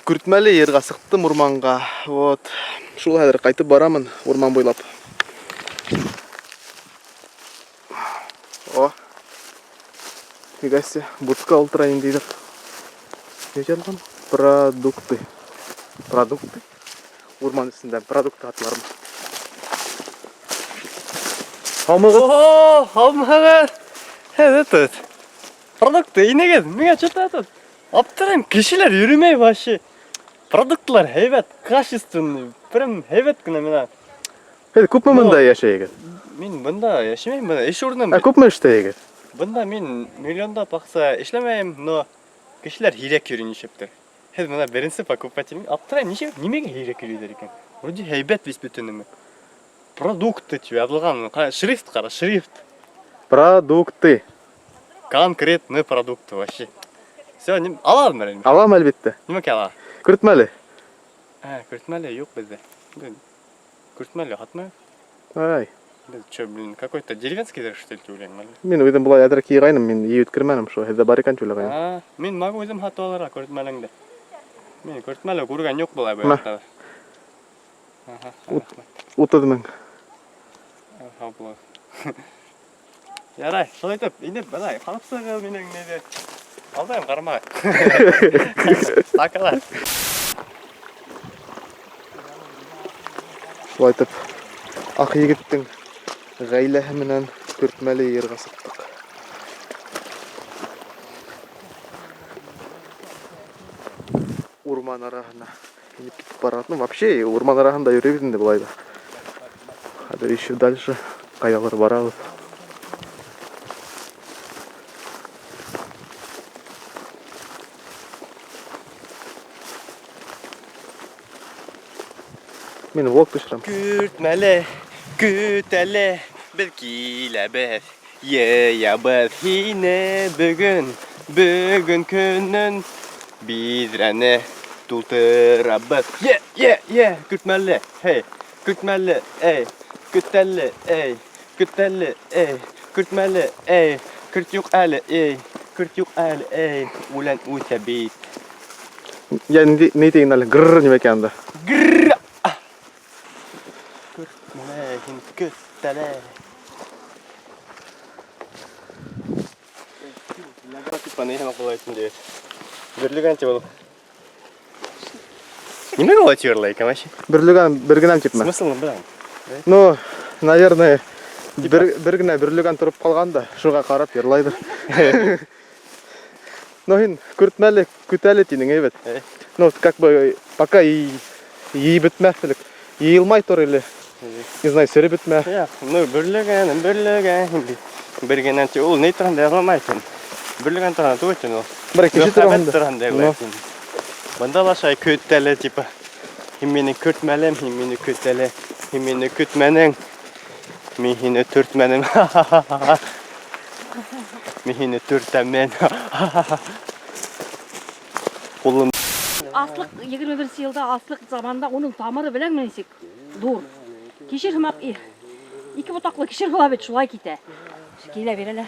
Күртмәле ерға сықтым урманға. Вот. Шул хәзер кайтып барамын урман буйлап. О. Фигасе, будка ултырайын дейді. Не жазылған? Продукты. Продукты? Урман үстінде продукты атларым. Хамығыз? О, хамығыз. Evet. Продукты инеген. Миңа что-то этот. Аптырайым, кишилер йөрүмөй башы. Продуктлар heybet, качественный. Прям heybet кына мына. Күпме мында яшайгы? Мен мында яшамайм, мына эш орнум. Күпме иштейгы? Мында мен миллионда бакса ишлемейм, но кишилер хирек йөрүнүшөптүр. Хез мына беренчи покупатель. Аптырайым, немеге хирек йөрүйлөр экен? Вроде heybet весь бүтүнүмө. Продукты жазылган, шрифт кара, шрифт. Продукты. Конкретный продукт вообще. Все, алам мен. Алам әлбетте. Неме ала? Күртмәле. Күртмәле юк бездә. Күртмәле хатмы? Ай. Без что, блин, какой-то деревенский дер что ли үләң әле? Мен уйдым булай әдер кийгайным, мен ий үткермәнем шул. Хәзер бар икән чулагай. Мен магы үзем хата алара күртмәлеңдә. Мен күртмәле күргән юк була бу якта. Утыз мең. Хаплы. Ярай, шулай итеп, инде бана ханыксыгы менең неде. Алдайым карама. Такала. Шулай итеп, ак егеттең гаиләһе менән Күртмәле ерга сыктык. Урман араһына инеп китеп баратны. Вообще, урман араһында йөрибез инде булай да. Хәзер еще дальше каялар барабыз. Мен влог төшерәм. Күртмәле, күтәле, без киләбез. Ябыз һине бүгін көннен бидрәне тутырабыз. Күртмәле, hey, күртмәле, ey, күтәле, ey, күтәле, ey, күртмәле, ey, күрт юк әле, ey, күрт юк әле, ey, үлән үтә бит. Я не дейін әлі, грррр неме екен анда. Грррр. Күртмәле, һин күтәле. Паны һәм булайсың дип. Берлегән тип ул. Нимә гала тирлай камаши? Бергенәм типме? Смыслын беләм. Ну, наверное, берлегән торып калганда, шуга карап йырлайдыр. Но һин Күртмәле, күтәле тинең әйбәт. Ну, как бы пока и бетмәслек. Йыелмай тор или, не знаю, сөре бетмә. Ну, берлегән. Бергәнән ти ул ни торганда язылмайсың. Берлегән торганда түгел ул. Бер кеше торганда язылмайсың. Бында лашай күтәле типа. Һин мине күртмәлем, һин мине күтәле, һин мине күтмәнең. Мин һине төртмәнем. Мин һине төртәмен. Кулым Аслык 21 елда аслык заманда onun тамыры белән нисек дур. Кишер хымак ике ботаклы кишер була бит шулай китә. Килә бирәләр.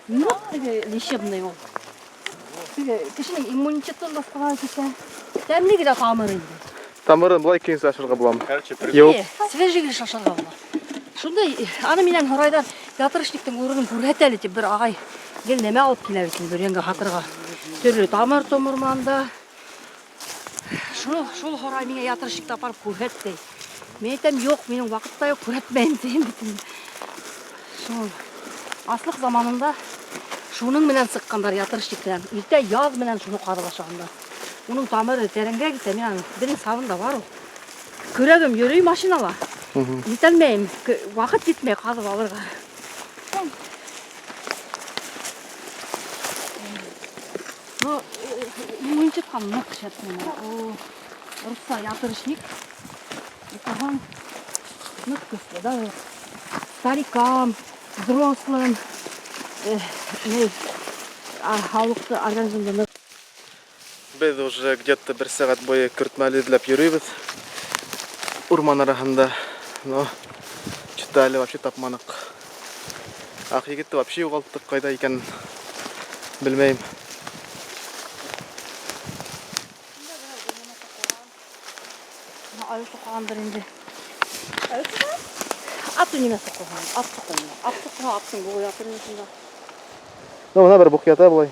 Ну, лечебный ул. Кешенең иммунитеты баскага китә. Тәмле генә тамыры инде. Тамырын булай киң сашырга буламы? Свежий шашырга була. Шундай аны менән һорайдар ятырышниктың урынын күрһәтәле дип бер агай гел нәмә алып килә бит бергәнгә хатырга. Төрле тамыр томырманда. Шул һорай миңа ятырышникта апарып күрһәтте. Мен әйтәм, юк, минең вакытта юк, күрһәтмәйм дим бит. Шул аслык заманында шуның менән сыккандар ятырышниктан. Иртә яз менән шуны кадырлашкандар. Уның тамыры тәрәнгә китә, мен безнең савында бар ул. Көрәгем йөрөй машинала. Итәлмәйм, вакыт җитмәй кадып алырга. Ну, иммунитет һәм нык шәтмәне. О, русса ятырышник. Итаган нык көсле, да. Старикам, взрослым, халыкты организмда. Без уже где-то 1 сәгать буе Күртмәле эзләп йөрибез. Урман араһында. Но что-то әле вообще тапманык. Ак егетте вообще югалттык, кайда икән белмәйм. аю соқағандар енді. Ат үнеме соққан, ат соққан. Ат соққан, аттың бұл ятыр есінде. Ну, мына бір бұқията бұлай.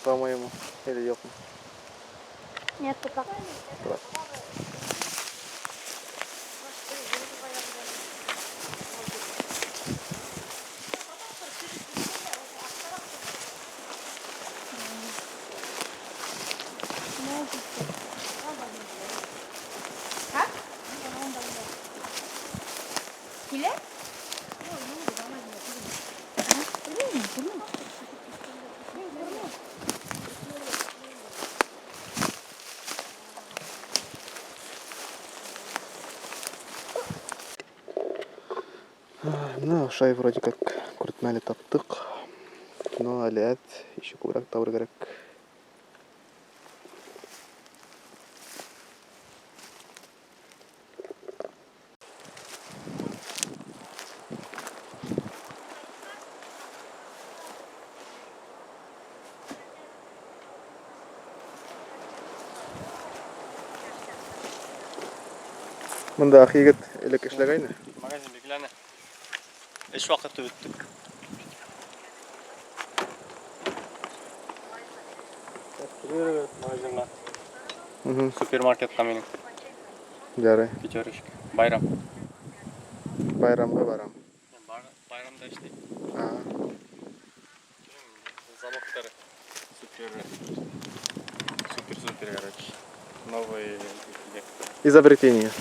По-моему, или жоқ. Нет, так. Киле? Мына шай вроде как күртмәле таптық. Но әлі әт, еще көбірек табыр керек. Мында ақ егет элек эшләгәйне. Магазин бекләне. Эш вакыты үтте. Магазинга. Супермаркетка менің. Жарай. Пятерочка. Байрам. Байрамға барам. Байрамда иштейт. Залогтары супер, короче. Новые Изобретение.